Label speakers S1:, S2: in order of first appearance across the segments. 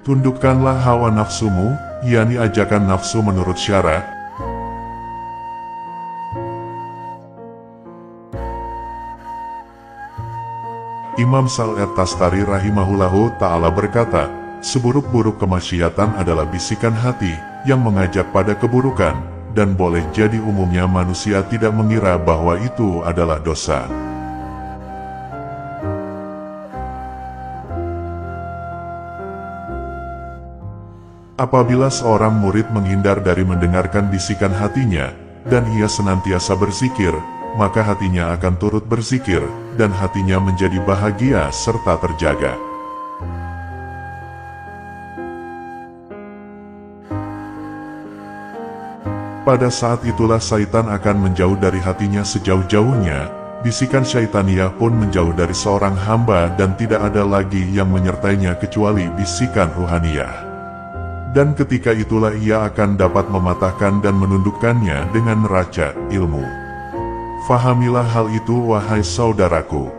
S1: Tundukkanlah hawa nafsumu, yakni ajakan nafsu menurut syara. Imam Sa'al At-Tastari rahimahullahu ta'ala berkata, seburuk-buruk kemaksiatan adalah bisikan hati yang mengajak pada keburukan, dan boleh jadi umumnya manusia tidak mengira bahwa itu adalah dosa. Apabila seorang murid menghindar dari mendengarkan bisikan hatinya, dan ia senantiasa berzikir, maka hatinya akan turut berzikir, dan hatinya menjadi bahagia serta terjaga. Pada saat itulah syaitan akan menjauh dari hatinya sejauh-jauhnya, bisikan syaitaniah pun menjauh dari seorang hamba dan tidak ada lagi yang menyertainya kecuali bisikan ruhaniyah. Dan ketika itulah ia akan dapat mematahkan dan menundukkannya dengan neraca ilmu. Fahamilah hal itu wahai saudaraku.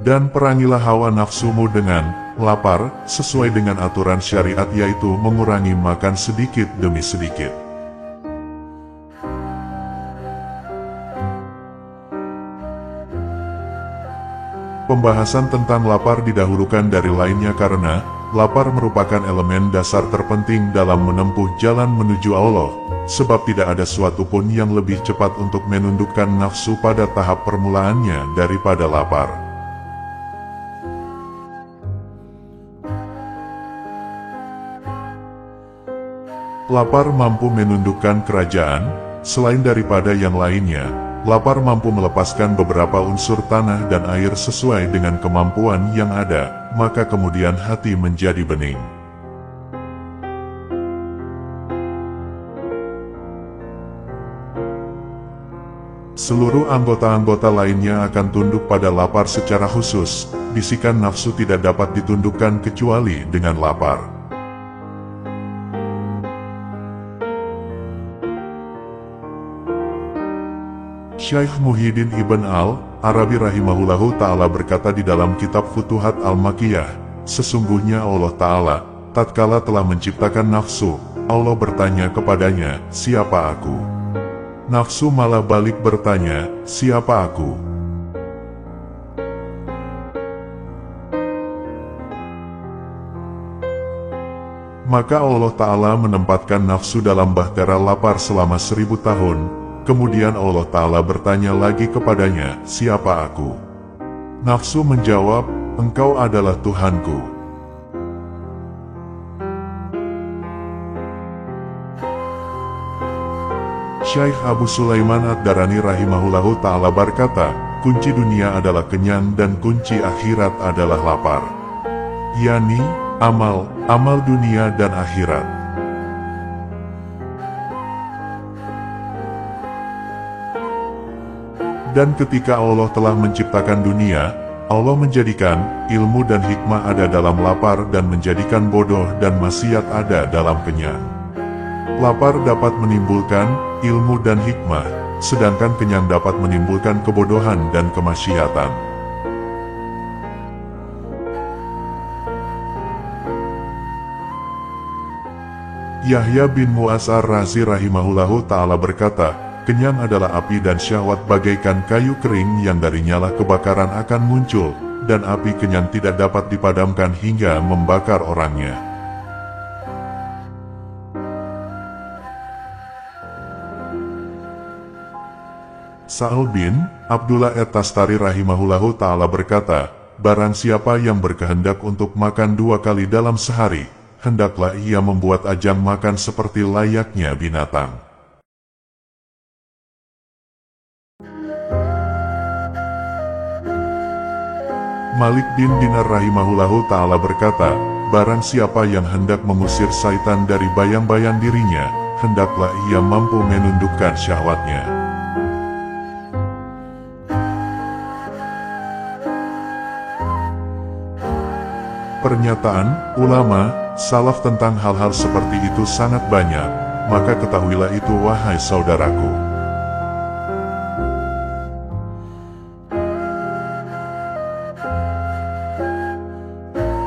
S1: Dan perangilah hawa nafsumu dengan lapar, sesuai dengan aturan syariat, yaitu mengurangi makan sedikit demi sedikit. Pembahasan tentang lapar didahulukan dari lainnya karena lapar merupakan elemen dasar terpenting dalam menempuh jalan menuju Allah, sebab tidak ada suatu pun yang lebih cepat untuk menundukkan nafsu pada tahap permulaannya daripada lapar. Lapar mampu menundukkan kerajaan, selain daripada yang lainnya. Lapar mampu melepaskan beberapa unsur tanah dan air sesuai dengan kemampuan yang ada, maka kemudian hati menjadi bening. Seluruh anggota-anggota lainnya akan tunduk pada lapar secara khusus. Bisikan nafsu tidak dapat ditundukkan kecuali dengan lapar. Syekh Muhyiddin Ibn Al-Arabi rahimahullahu ta'ala berkata di dalam kitab Futuhat Al-Makkiyah, sesungguhnya Allah Ta'ala, tatkala telah menciptakan nafsu, Allah bertanya kepadanya, siapa aku? Nafsu malah balik bertanya, siapa aku? Maka Allah Ta'ala menempatkan nafsu dalam bahtera lapar selama 1000 tahun. Kemudian Allah Ta'ala bertanya lagi kepadanya, siapa aku? Nafsu menjawab, engkau adalah Tuhanku. Syekh Abu Sulaiman Ad-Darani rahimahullahu ta'ala berkata, kunci dunia adalah kenyang dan kunci akhirat adalah lapar. Yani, amal dunia dan akhirat. Dan ketika Allah telah menciptakan dunia, Allah menjadikan ilmu dan hikmah ada dalam lapar dan menjadikan bodoh dan maksiat ada dalam kenyang. Lapar dapat menimbulkan ilmu dan hikmah, sedangkan kenyang dapat menimbulkan kebodohan dan kemaksiatan. Yahya bin Mu'az Ar-Razi rahimahullahu ta'ala berkata, kenyang adalah api dan syahwat bagaikan kayu kering yang dari nyala kebakaran akan muncul, dan api kenyang tidak dapat dipadamkan hingga membakar orangnya. Sa'al bin Abdullah At-Tastari rahimahullahu ta'ala berkata, barang siapa yang berkehendak untuk makan 2 kali dalam sehari, hendaklah ia membuat ajang makan seperti layaknya binatang. Malik bin Dinar rahimahullahu ta'ala berkata, barang siapa yang hendak mengusir syaitan dari bayang-bayang dirinya, hendaklah ia mampu menundukkan syahwatnya. Pernyataan ulama salaf tentang hal-hal seperti itu sangat banyak, maka ketahuilah itu wahai saudaraku.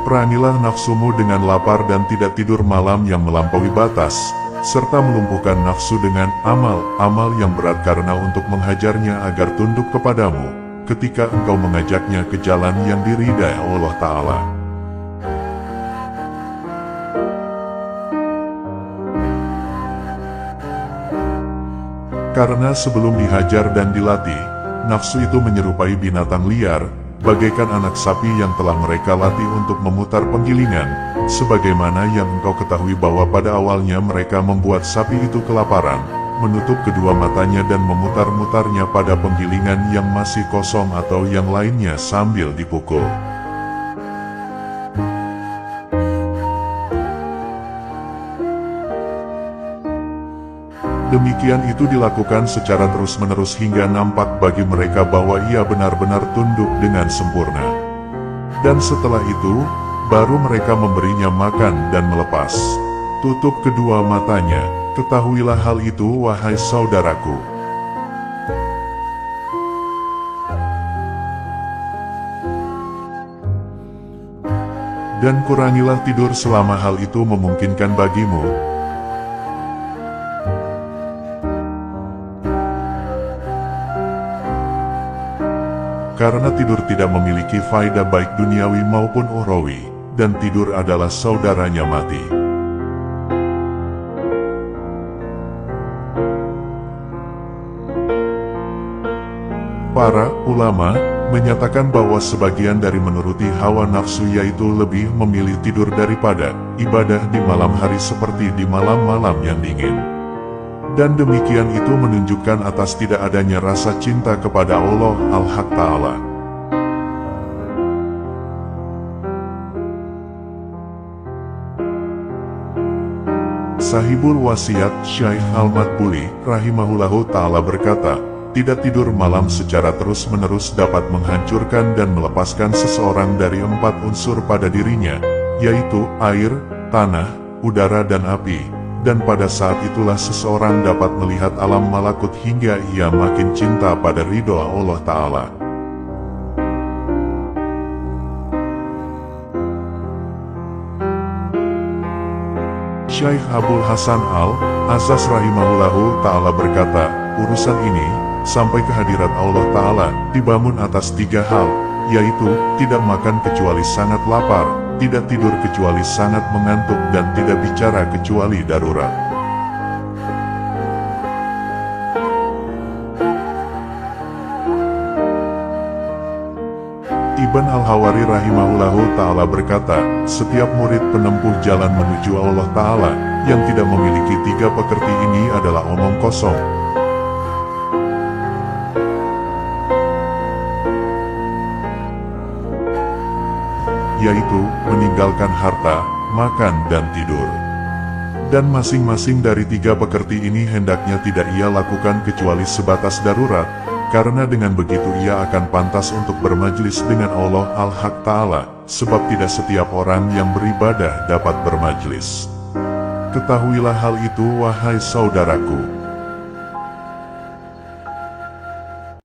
S1: Perangilah nafsumu dengan lapar dan tidak tidur malam yang melampaui batas, serta melumpuhkan nafsu dengan amal-amal yang berat karena untuk menghajarnya agar tunduk kepadamu, ketika engkau mengajaknya ke jalan yang diridai Allah Ta'ala. Karena sebelum dihajar dan dilatih, nafsu itu menyerupai binatang liar, bagaikan anak sapi yang telah mereka latih untuk memutar penggilingan, sebagaimana yang engkau ketahui bahwa pada awalnya mereka membuat sapi itu kelaparan, menutup kedua matanya dan memutar-mutarnya pada penggilingan yang masih kosong atau yang lainnya sambil dipukul. Demikian itu dilakukan secara terus-menerus hingga nampak bagi mereka bahwa ia benar-benar tunduk dengan sempurna. Dan setelah itu, baru mereka memberinya makan dan melepas. Tutup kedua matanya, ketahuilah hal itu wahai saudaraku. Dan kurangilah tidur selama hal itu memungkinkan bagimu. Karena tidur tidak memiliki faedah baik duniawi maupun ukhrawi, dan tidur adalah saudaranya mati. Para ulama menyatakan bahwa sebagian dari menuruti hawa nafsu yaitu lebih memilih tidur daripada ibadah di malam hari seperti di malam-malam yang dingin. Dan demikian itu menunjukkan atas tidak adanya rasa cinta kepada Allah Al-Haq Ta'ala. Sahibul Wasiat Syekh Al-Matbuli rahimahullahu ta'ala berkata, tidak tidur malam secara terus-menerus dapat menghancurkan dan melepaskan seseorang dari 4 unsur pada dirinya, yaitu air, tanah, udara dan api. Dan pada saat itulah seseorang dapat melihat alam malakut hingga ia makin cinta pada ridho Allah Ta'ala. Syekh Abdul Hasan Al-Azzaz rahimahullahu ta'ala berkata, urusan ini, sampai kehadirat Allah Ta'ala, dibangun atas 3 hal, yaitu, tidak makan kecuali sangat lapar, tidak tidur kecuali sangat mengantuk dan tidak bicara kecuali darurat. Ibn Al-Hawari rahimahullahu ta'ala berkata, setiap murid penempuh jalan menuju Allah Ta'ala, yang tidak memiliki 3 pekerti ini adalah omong kosong. Yaitu, meninggalkan harta, makan dan tidur. Dan masing-masing dari 3 pekerti ini hendaknya tidak ia lakukan kecuali sebatas darurat, karena dengan begitu ia akan pantas untuk bermajlis dengan Allah Al-Haq Ta'ala, sebab tidak setiap orang yang beribadah dapat bermajlis. Ketahuilah hal itu wahai saudaraku.